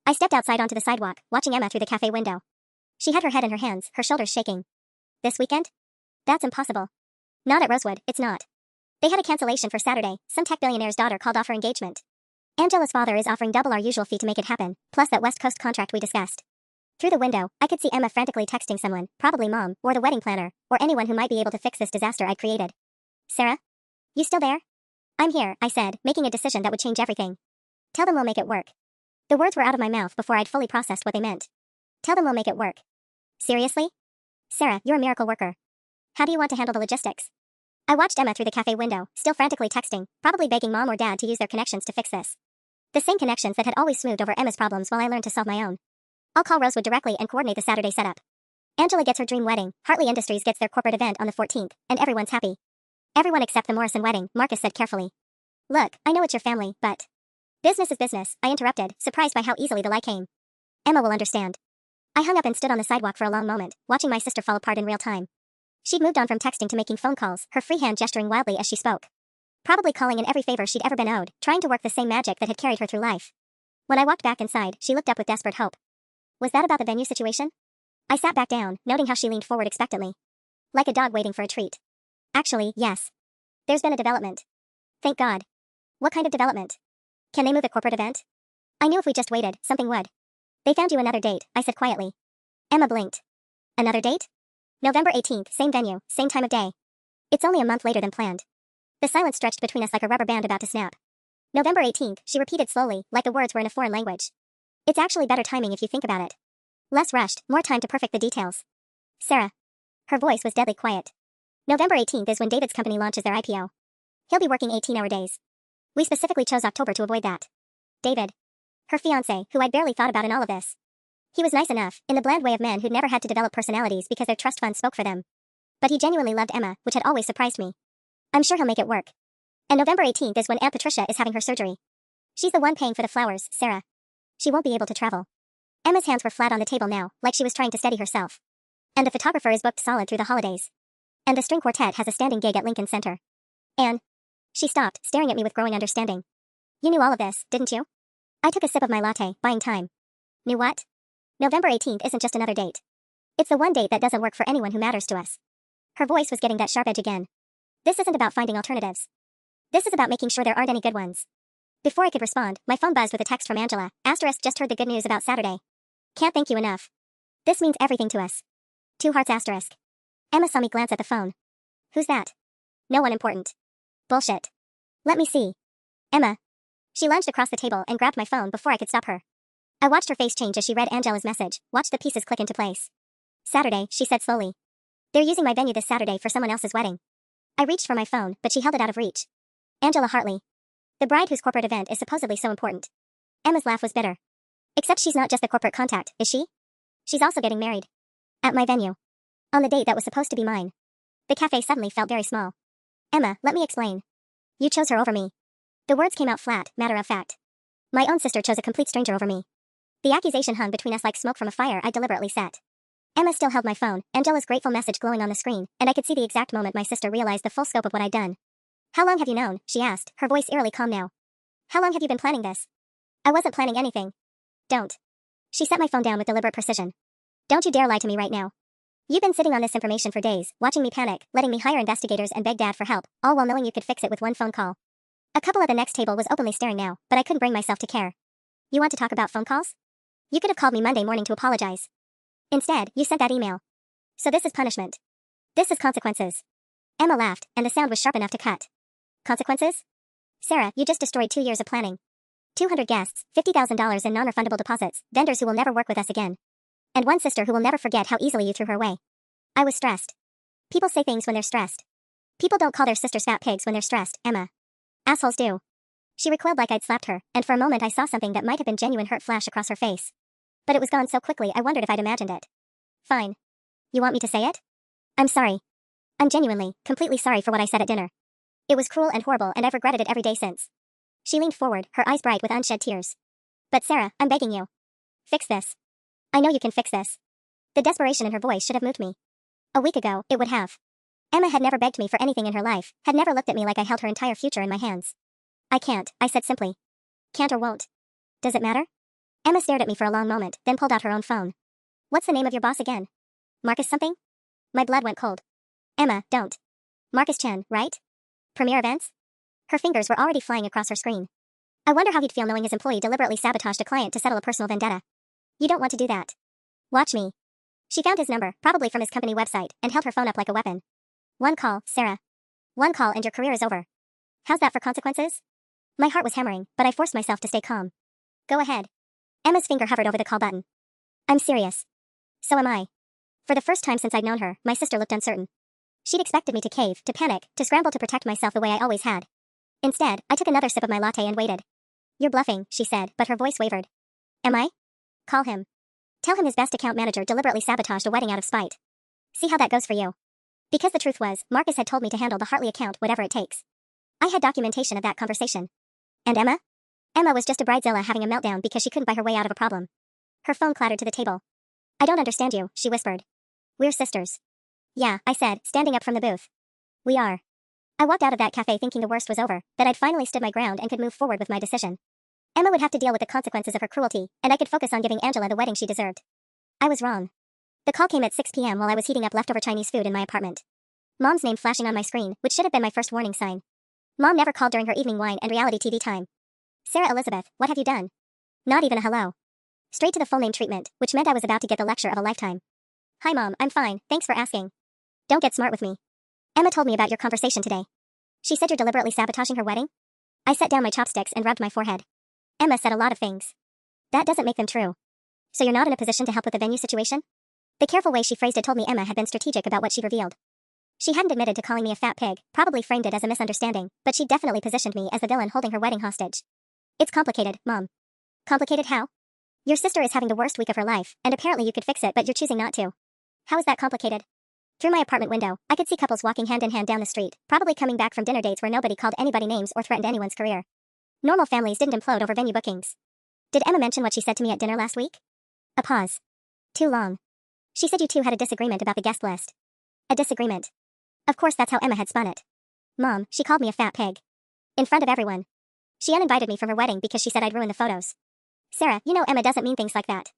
I stepped outside onto the sidewalk, watching Emma through the cafe window. She had her head in her hands, her shoulders shaking. This weekend? That's impossible. Not at Rosewood, it's not. They had a cancellation for Saturday. Some tech billionaire's daughter called off her engagement. Angela's father is offering double our usual fee to make it happen, plus that West Coast contract we discussed. Through the window, I could see Emma frantically texting someone, probably mom, or the wedding planner, or anyone who might be able to fix this disaster I'd created. Sarah? You still there? I'm here, I said, making a decision that would change everything. Tell them we'll make it work. The words were out of my mouth before I'd fully processed what they meant. Tell them we'll make it work. Seriously? Sarah, you're a miracle worker. How do you want to handle the logistics? I watched Emma through the cafe window, still frantically texting, probably begging mom or dad to use their connections to fix this. The same connections that had always smoothed over Emma's problems while I learned to solve my own. I'll call Rosewood directly and coordinate the Saturday setup. Angela gets her dream wedding, Hartley Industries gets their corporate event on the 14th, and everyone's happy. Everyone except the Morrison wedding, Marcus said carefully. Look, I know it's your family, but... Business is business, I interrupted, surprised by how easily the lie came. Emma will understand. I hung up and stood on the sidewalk for a long moment, watching my sister fall apart in real time. She'd moved on from texting to making phone calls, her free hand gesturing wildly as she spoke. Probably calling in every favor she'd ever been owed, trying to work the same magic that had carried her through life. When I walked back inside, she looked up with desperate hope. Was that about the venue situation? I sat back down, noting how she leaned forward expectantly. Like a dog waiting for a treat. Actually, yes. There's been a development. Thank God. What kind of development? Can they move the corporate event? I knew if we just waited, something would. They found you another date, I said quietly. Emma blinked. Another date? November 18th, same venue, same time of day. It's only a month later than planned. The silence stretched between us like a rubber band about to snap. November 18th, she repeated slowly, like the words were in a foreign language. It's actually better timing if you think about it. Less rushed, more time to perfect the details. Sarah. Her voice was deadly quiet. November 18th is when David's company launches their IPO. He'll be working 18-hour days. We specifically chose October to avoid that. David. Her fiancé, who I'd barely thought about in all of this. He was nice enough, in the bland way of men who'd never had to develop personalities because their trust fund spoke for them. But he genuinely loved Emma, which had always surprised me. I'm sure he'll make it work. And November 18th is when Aunt Patricia is having her surgery. She's the one paying for the flowers, Sarah. She won't be able to travel. Emma's hands were flat on the table now, like she was trying to steady herself. And the photographer is booked solid through the holidays. And the string quartet has a standing gig at Lincoln Center. And... She stopped, staring at me with growing understanding. You knew all of this, didn't you? I took a sip of my latte, buying time. Knew what? November 18th isn't just another date. It's the one date that doesn't work for anyone who matters to us. Her voice was getting that sharp edge again. This isn't about finding alternatives. This is about making sure there aren't any good ones. Before I could respond, my phone buzzed with a text from Angela. Asterisk just heard the good news about Saturday. Can't thank you enough. This means everything to us. 2 hearts asterisk. Emma saw me glance at the phone. Who's that? No one important. Bullshit. Let me see. Emma. She lunged across the table and grabbed my phone before I could stop her. I watched her face change as she read Angela's message, watched the pieces click into place. Saturday, she said slowly. They're using my venue this Saturday for someone else's wedding. I reached for my phone, but she held it out of reach. Angela Hartley. The bride whose corporate event is supposedly so important. Emma's laugh was bitter. Except she's not just the corporate contact, is she? She's also getting married. At my venue. On the date that was supposed to be mine. The cafe suddenly felt very small. Emma, let me explain. You chose her over me. The words came out flat, matter of fact. My own sister chose a complete stranger over me. The accusation hung between us like smoke from a fire I deliberately set. Emma still held my phone, Angela's grateful message glowing on the screen, and I could see the exact moment my sister realized the full scope of what I'd done. How long have you known? She asked, her voice eerily calm now. How long have you been planning this? I wasn't planning anything. Don't. She set my phone down with deliberate precision. Don't you dare lie to me right now. You've been sitting on this information for days, watching me panic, letting me hire investigators and beg Dad for help, all while knowing you could fix it with one phone call. A couple at the next table was openly staring now, but I couldn't bring myself to care. You want to talk about phone calls? You could have called me Monday morning to apologize. Instead, you sent that email. So this is punishment. This is consequences. Emma laughed, and the sound was sharp enough to cut. Consequences? Sarah, you just destroyed 2 years of planning. 200 guests, $50,000 in non-refundable deposits, vendors who will never work with us again. And one sister who will never forget how easily you threw her away. I was stressed. People say things when they're stressed. People don't call their sisters fat pigs when they're stressed, Emma. Assholes do. She recoiled like I'd slapped her, and for a moment I saw something that might have been genuine hurt flash across her face. But it was gone so quickly I wondered if I'd imagined it. Fine. You want me to say it? I'm sorry. I'm genuinely, completely sorry for what I said at dinner. It was cruel and horrible and I've regretted it every day since. She leaned forward, her eyes bright with unshed tears. But Sarah, I'm begging you. Fix this. I know you can fix this. The desperation in her voice should have moved me. A week ago, it would have. Emma had never begged me for anything in her life, had never looked at me like I held her entire future in my hands. I can't, I said simply. Can't or won't. Does it matter? Emma stared at me for a long moment, then pulled out her own phone. What's the name of your boss again? Marcus something? My blood went cold. Emma, don't. Marcus Chen, right? Premier Events? Her fingers were already flying across her screen. I wonder how he'd feel knowing his employee deliberately sabotaged a client to settle a personal vendetta. You don't want to do that. Watch me. She found his number, probably from his company website, and held her phone up like a weapon. One call, Sarah. One call and your career is over. How's that for consequences? My heart was hammering, but I forced myself to stay calm. Go ahead. Emma's finger hovered over the call button. I'm serious. So am I. For the first time since I'd known her, my sister looked uncertain. She'd expected me to cave, to panic, to scramble to protect myself the way I always had. Instead, I took another sip of my latte and waited. You're bluffing, she said, but her voice wavered. Am I? Call him. Tell him his best account manager deliberately sabotaged a wedding out of spite. See how that goes for you. Because the truth was, Marcus had told me to handle the Hartley account whatever it takes. I had documentation of that conversation. And Emma? Emma was just a bridezilla having a meltdown because she couldn't buy her way out of a problem. Her phone clattered to the table. I don't understand you, she whispered. We're sisters. Yeah, I said, standing up from the booth. We are. I walked out of that cafe thinking the worst was over, that I'd finally stood my ground and could move forward with my decision. Emma would have to deal with the consequences of her cruelty, and I could focus on giving Angela the wedding she deserved. I was wrong. The call came at 6 p.m. while I was heating up leftover Chinese food in my apartment. Mom's name flashing on my screen, which should have been my first warning sign. Mom never called during her evening wine and reality TV time. Sarah Elizabeth, what have you done? Not even a hello. Straight to the full name treatment, which meant I was about to get the lecture of a lifetime. Hi Mom, I'm fine, thanks for asking. Don't get smart with me. Emma told me about your conversation today. She said you're deliberately sabotaging her wedding? I set down my chopsticks and rubbed my forehead. Emma said a lot of things. That doesn't make them true. So you're not in a position to help with the venue situation? The careful way she phrased it told me Emma had been strategic about what she revealed. She hadn't admitted to calling me a fat pig, probably framed it as a misunderstanding, but she definitely positioned me as the villain holding her wedding hostage. It's complicated, Mom. Complicated how? Your sister is having the worst week of her life, and apparently you could fix it but you're choosing not to. How is that complicated? Through my apartment window, I could see couples walking hand in hand down the street, probably coming back from dinner dates where nobody called anybody names or threatened anyone's career. Normal families didn't implode over venue bookings. Did Emma mention what she said to me at dinner last week? A pause. Too long. She said you two had a disagreement about the guest list. A disagreement. Of course that's how Emma had spun it. Mom, she called me a fat pig. In front of everyone. She uninvited me from her wedding because she said I'd ruin the photos. Sarah, you know Emma doesn't mean things like that.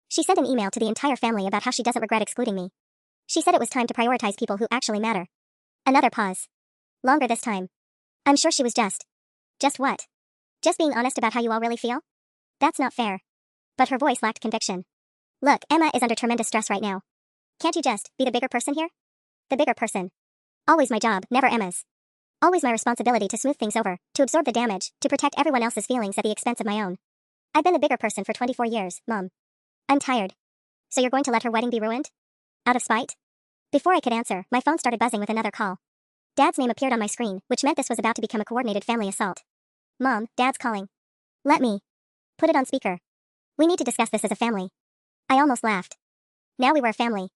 She sent an email to the entire family about how she doesn't regret excluding me. She said it was time to prioritize people who actually matter. Another pause. Longer this time. I'm sure she was just. Just what? Just being honest about how you all really feel? That's not fair. But her voice lacked conviction. Look, Emma is under tremendous stress right now. Can't you just be the bigger person here? The bigger person. Always my job, never Emma's. Always my responsibility to smooth things over, to absorb the damage, to protect everyone else's feelings at the expense of my own. I've been the bigger person for 24 years, Mom. I'm tired. So you're going to let her wedding be ruined? Out of spite? Before I could answer, my phone started buzzing with another call. Dad's name appeared on my screen, which meant this was about to become a coordinated family assault. Mom, Dad's calling. Let me. Put it on speaker. We need to discuss this as a family. I almost laughed. Now we were a family.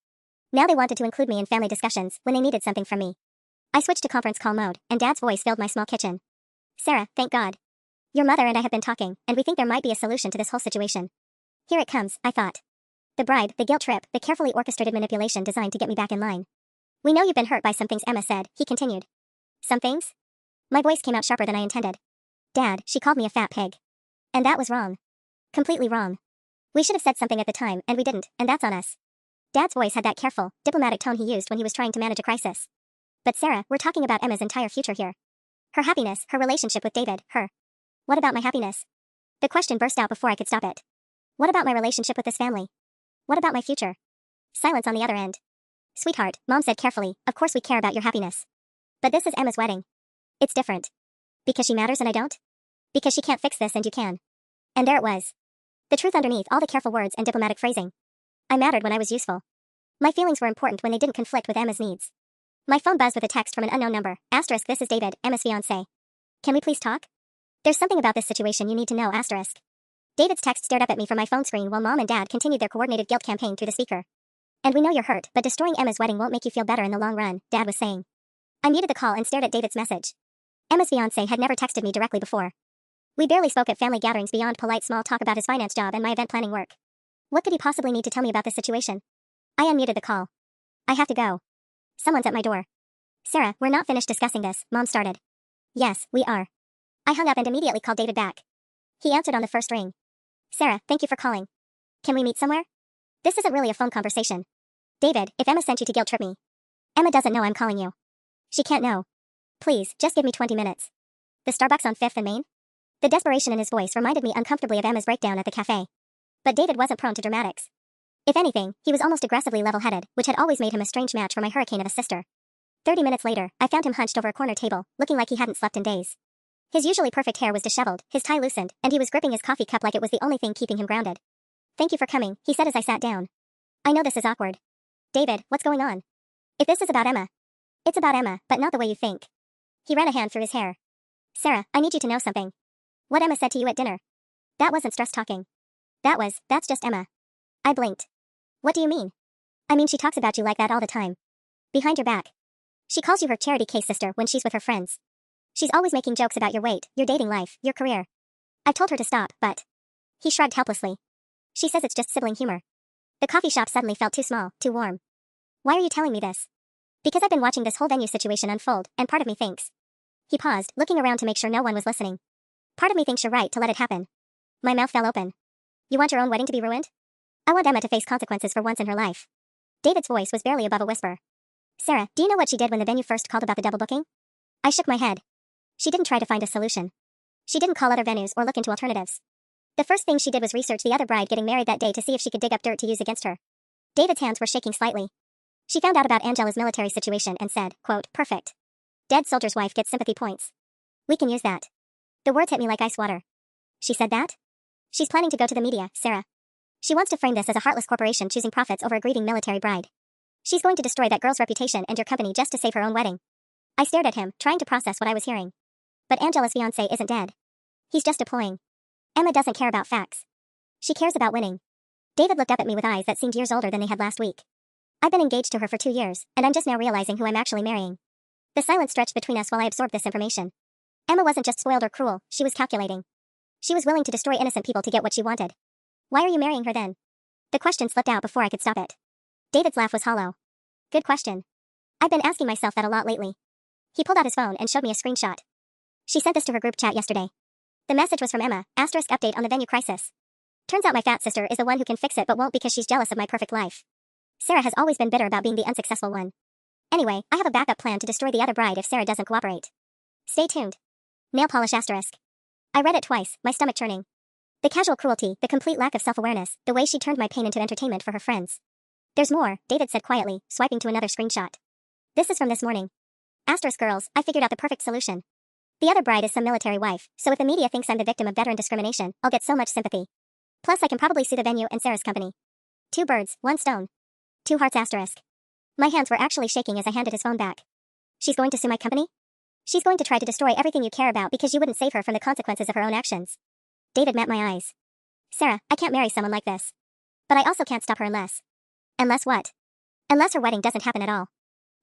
Now they wanted to include me in family discussions when they needed something from me. I switched to conference call mode, and Dad's voice filled my small kitchen. Sarah, thank God. Your mother and I have been talking, and we think there might be a solution to this whole situation. Here it comes, I thought. The bribe, the guilt trip, the carefully orchestrated manipulation designed to get me back in line. We know you've been hurt by some things, Emma said, he continued. Some things? My voice came out sharper than I intended. Dad, she called me a fat pig. And that was wrong. Completely wrong. We should have said something at the time, and we didn't, and that's on us. Dad's voice had that careful, diplomatic tone he used when he was trying to manage a crisis. But Sarah, we're talking about Emma's entire future here. Her happiness, her relationship with David, her. What about my happiness? The question burst out before I could stop it. What about my relationship with this family? What about my future? Silence on the other end. Sweetheart, Mom said carefully, of course we care about your happiness. But this is Emma's wedding. It's different. Because she matters and I don't? Because she can't fix this and you can. And there it was. The truth underneath all the careful words and diplomatic phrasing. I mattered when I was useful. My feelings were important when they didn't conflict with Emma's needs. My phone buzzed with a text from an unknown number. Asterisk, this is David, Emma's fiancé. Can we please talk? There's something about this situation you need to know, asterisk. David's text stared up at me from my phone screen while Mom and Dad continued their coordinated guilt campaign through the speaker. And we know you're hurt, but destroying Emma's wedding won't make you feel better in the long run, Dad was saying. I muted the call and stared at David's message. Emma's fiancé had never texted me directly before. We barely spoke at family gatherings beyond polite small talk about his finance job and my event planning work. What could he possibly need to tell me about this situation? I unmuted the call. I have to go. Someone's at my door. Sarah, we're not finished discussing this, Mom started. Yes, we are. I hung up and immediately called David back. He answered on the first ring. Sarah, thank you for calling. Can we meet somewhere? This isn't really a phone conversation. David, if Emma sent you to guilt trip me. Emma doesn't know I'm calling you. She can't know. Please, just give me 20 minutes. The Starbucks on 5th and Main? The desperation in his voice reminded me uncomfortably of Emma's breakdown at the cafe. But David wasn't prone to dramatics. If anything, he was almost aggressively level-headed, which had always made him a strange match for my hurricane of a sister. 30 minutes later, I found him hunched over a corner table, looking like he hadn't slept in days. His usually perfect hair was disheveled, his tie loosened, and he was gripping his coffee cup like it was the only thing keeping him grounded. Thank you for coming, he said as I sat down. I know this is awkward. David, what's going on? If this is about Emma. It's about Emma, but not the way you think. He ran a hand through his hair. Sarah, I need you to know something. What Emma said to you at dinner. That wasn't stress talking. That's just Emma. I blinked. What do you mean? I mean she talks about you like that all the time. Behind your back. She calls you her charity case sister when she's with her friends. She's always making jokes about your weight, your dating life, your career. I've told her to stop, but... He shrugged helplessly. She says it's just sibling humor. The coffee shop suddenly felt too small, too warm. Why are you telling me this? Because I've been watching this whole venue situation unfold, and part of me thinks. He paused, looking around to make sure no one was listening. Part of me thinks you're right to let it happen. My mouth fell open. You want your own wedding to be ruined? I want Emma to face consequences for once in her life. David's voice was barely above a whisper. Sarah, do you know what she did when the venue first called about the double booking? I shook my head. She didn't try to find a solution. She didn't call other venues or look into alternatives. The first thing she did was research the other bride getting married that day to see if she could dig up dirt to use against her. David's hands were shaking slightly. She found out about Angela's military situation and said, quote, perfect. Dead soldier's wife gets sympathy points. We can use that. The words hit me like ice water. She said that? She's planning to go to the media, Sarah. She wants to frame this as a heartless corporation choosing profits over a grieving military bride. She's going to destroy that girl's reputation and your company just to save her own wedding. I stared at him, trying to process what I was hearing. But Angela's fiancé isn't dead. He's just deploying. Emma doesn't care about facts. She cares about winning. David looked up at me with eyes that seemed years older than they had last week. I've been engaged to her for 2 years, and I'm just now realizing who I'm actually marrying. The silence stretched between us while I absorbed this information. Emma wasn't just spoiled or cruel, she was calculating. She was willing to destroy innocent people to get what she wanted. Why are you marrying her then? The question slipped out before I could stop it. David's laugh was hollow. Good question. I've been asking myself that a lot lately. He pulled out his phone and showed me a screenshot. She sent this to her group chat yesterday. The message was from Emma, ** update on the venue crisis. Turns out my fat sister is the one who can fix it but won't because she's jealous of my perfect life. Sarah has always been bitter about being the unsuccessful one. Anyway, I have a backup plan to destroy the other bride if Sarah doesn't cooperate. Stay tuned. Nail polish **. I read it twice, my stomach churning. The casual cruelty, the complete lack of self-awareness, the way she turned my pain into entertainment for her friends. There's more, David said quietly, swiping to another screenshot. This is from this morning. ** girls, I figured out the perfect solution. The other bride is some military wife, so if the media thinks I'm the victim of veteran discrimination, I'll get so much sympathy. Plus I can probably sue the venue and Sarah's company. 2 birds, 1 stone. 2 hearts *. My hands were actually shaking as I handed his phone back. She's going to sue my company? She's going to try to destroy everything you care about because you wouldn't save her from the consequences of her own actions. David met my eyes. Sarah, I can't marry someone like this. But I also can't stop her unless. Unless what? Unless her wedding doesn't happen at all.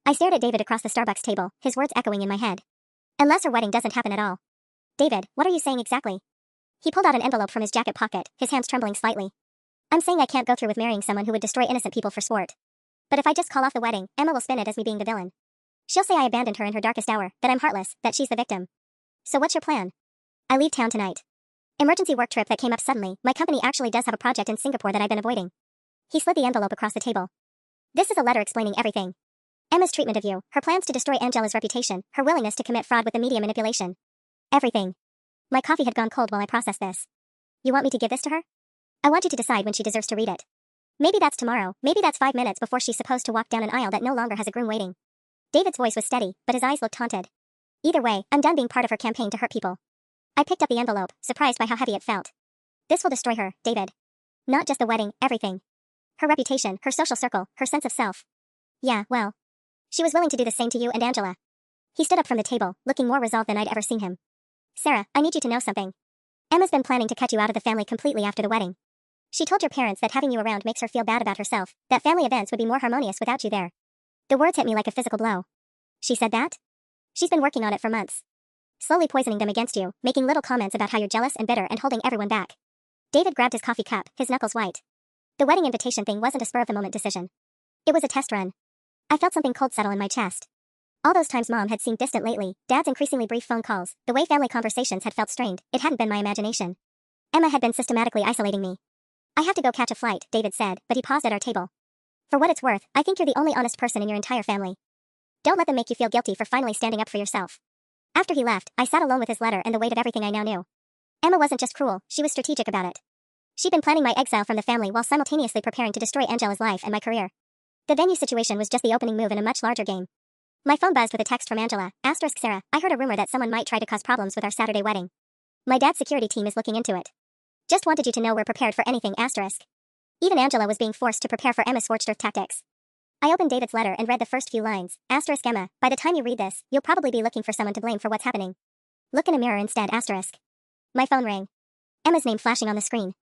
I stared at David across the Starbucks table, his words echoing in my head. Unless her wedding doesn't happen at all. David, what are you saying exactly? He pulled out an envelope from his jacket pocket, his hands trembling slightly. I'm saying I can't go through with marrying someone who would destroy innocent people for sport. But if I just call off the wedding, Emma will spin it as me being the villain. She'll say I abandoned her in her darkest hour, that I'm heartless, that she's the victim. So what's your plan? I leave town tonight. Emergency work trip that came up suddenly, my company actually does have a project in Singapore that I've been avoiding. He slid the envelope across the table. This is a letter explaining everything. Emma's treatment of you, her plans to destroy Angela's reputation, her willingness to commit fraud with the media manipulation. Everything. My coffee had gone cold while I processed this. You want me to give this to her? I want you to decide when she deserves to read it. Maybe that's tomorrow, maybe that's 5 minutes before she's supposed to walk down an aisle that no longer has a groom waiting. David's voice was steady, but his eyes looked haunted. Either way, I'm done being part of her campaign to hurt people. I picked up the envelope, surprised by how heavy it felt. This will destroy her, David. Not just the wedding, everything. Her reputation, her social circle, her sense of self. Yeah, well. She was willing to do the same to you and Angela. He stood up from the table, looking more resolved than I'd ever seen him. Sarah, I need you to know something. Emma's been planning to cut you out of the family completely after the wedding. She told your parents that having you around makes her feel bad about herself, that family events would be more harmonious without you there. The words hit me like a physical blow. She said that? She's been working on it for months. Slowly poisoning them against you, making little comments about how you're jealous and bitter and holding everyone back. David grabbed his coffee cup, his knuckles white. The wedding invitation thing wasn't a spur-of-the-moment decision. It was a test run. I felt something cold settle in my chest. All those times Mom had seemed distant lately, Dad's increasingly brief phone calls, the way family conversations had felt strained, it hadn't been my imagination. Emma had been systematically isolating me. I have to go catch a flight, David said, but he paused at our table. For what it's worth, I think you're the only honest person in your entire family. Don't let them make you feel guilty for finally standing up for yourself. After he left, I sat alone with his letter and the weight of everything I now knew. Emma wasn't just cruel, she was strategic about it. She'd been planning my exile from the family while simultaneously preparing to destroy Angela's life and my career. The venue situation was just the opening move in a much larger game. My phone buzzed with a text from Angela, *Sarah, I heard a rumor that someone might try to cause problems with our Saturday wedding. My dad's security team is looking into it. Just wanted you to know we're prepared for anything, *. Even Angela was being forced to prepare for Emma's scorched earth tactics. I opened David's letter and read the first few lines, *Emma, by the time you read this, you'll probably be looking for someone to blame for what's happening. Look in a mirror instead, *. My phone rang. Emma's name flashing on the screen.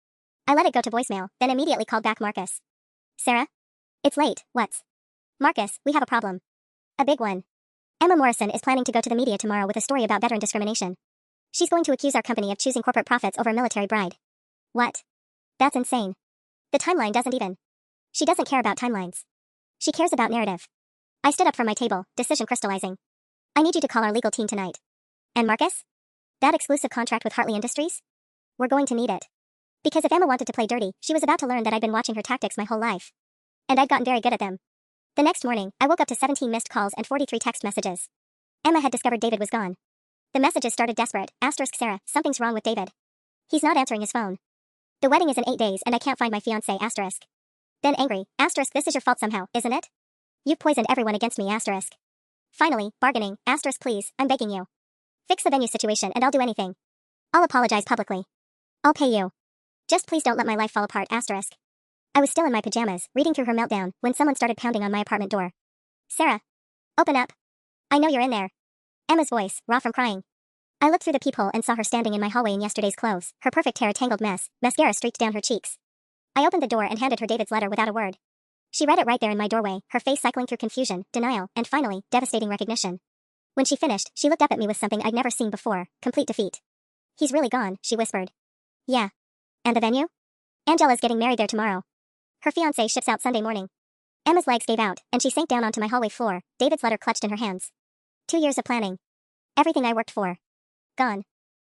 I let it go to voicemail, then immediately called back Marcus. Sarah? It's late, what's? Marcus, we have a problem. A big one. Emma Morrison is planning to go to the media tomorrow with a story about veteran discrimination. She's going to accuse our company of choosing corporate profits over a military bride. What? That's insane. The timeline doesn't even. She doesn't care about timelines. She cares about narrative. I stood up from my table, decision crystallizing. I need you to call our legal team tonight. And Marcus? That exclusive contract with Hartley Industries? We're going to need it. Because if Emma wanted to play dirty, she was about to learn that I'd been watching her tactics my whole life. And I'd gotten very good at them. The next morning, I woke up to 17 missed calls and 43 text messages. Emma had discovered David was gone. The messages started desperate, *Sarah, something's wrong with David. He's not answering his phone. The wedding is in 8 days and I can't find my fiancé, *. Then angry, *, this is your fault somehow, isn't it? You've poisoned everyone against me, *. Finally, bargaining, *, please, I'm begging you. Fix the venue situation and I'll do anything. I'll apologize publicly. I'll pay you. Just please don't let my life fall apart, *. I was still in my pajamas, reading through her meltdown, when someone started pounding on my apartment door. Sarah. Open up. I know you're in there. Emma's voice, raw from crying. I looked through the peephole and saw her standing in my hallway in yesterday's clothes, her perfect hair a tangled mess, mascara streaked down her cheeks. I opened the door and handed her David's letter without a word. She read it right there in my doorway, her face cycling through confusion, denial, and finally, devastating recognition. When she finished, she looked up at me with something I'd never seen before, complete defeat. He's really gone, she whispered. Yeah. And the venue? Angela's getting married there tomorrow. Her fiancé ships out Sunday morning. Emma's legs gave out, and she sank down onto my hallway floor, David's letter clutched in her hands. 2 years of planning. Everything I worked for. Gone.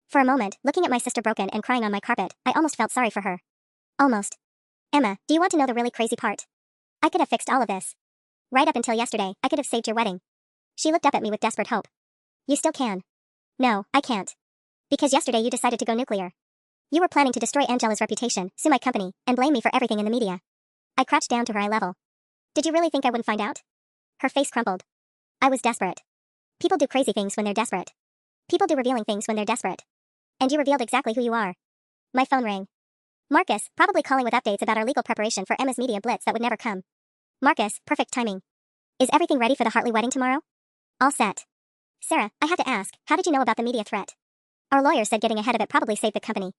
For a moment, looking at my sister broken and crying on my carpet, I almost felt sorry for her. Almost. Emma, do you want to know the really crazy part? I could have fixed all of this. Right up until yesterday, I could have saved your wedding. She looked up at me with desperate hope. You still can. No, I can't. Because yesterday you decided to go nuclear. You were planning to destroy Angela's reputation, sue my company, and blame me for everything in the media. I crouched down to her eye level. Did you really think I wouldn't find out? Her face crumpled. I was desperate. People do crazy things when they're desperate. People do revealing things when they're desperate. And you revealed exactly who you are. My phone rang. Marcus, probably calling with updates about our legal preparation for Emma's media blitz that would never come. Marcus, perfect timing. Is everything ready for the Hartley wedding tomorrow? All set. Sarah, I had to ask, how did you know about the media threat? Our lawyer said getting ahead of it probably saved the company.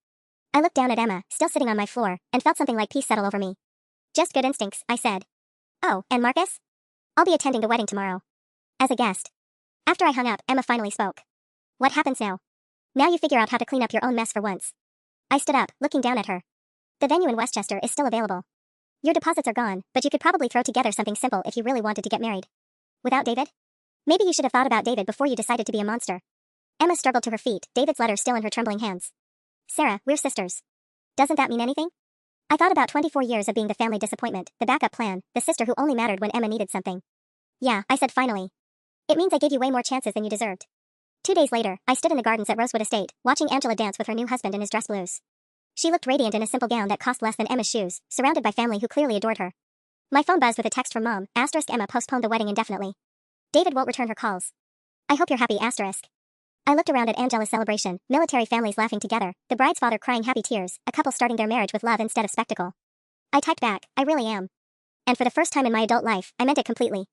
I looked down at Emma, still sitting on my floor, and felt something like peace settle over me. Just good instincts, I said. Oh, and Marcus? I'll be attending the wedding tomorrow. As a guest. After I hung up, Emma finally spoke. What happens now? Now you figure out how to clean up your own mess for once. I stood up, looking down at her. The venue in Westchester is still available. Your deposits are gone, but you could probably throw together something simple if you really wanted to get married. Without David? Maybe you should have thought about David before you decided to be a monster. Emma struggled to her feet, David's letter still in her trembling hands. Sarah, we're sisters. Doesn't that mean anything? I thought about 24 years of being the family disappointment, the backup plan, the sister who only mattered when Emma needed something. Yeah, I said finally. It means I gave you way more chances than you deserved. 2 days later, I stood in the gardens at Rosewood Estate, watching Angela dance with her new husband in his dress blues. She looked radiant in a simple gown that cost less than Emma's shoes, surrounded by family who clearly adored her. My phone buzzed with a text from Mom, Emma postponed the wedding indefinitely. David won't return her calls. I hope you're happy, I looked around at Angela's celebration, military families laughing together, the bride's father crying happy tears, a couple starting their marriage with love instead of spectacle. I typed back, I really am. And for the first time in my adult life, I meant it completely.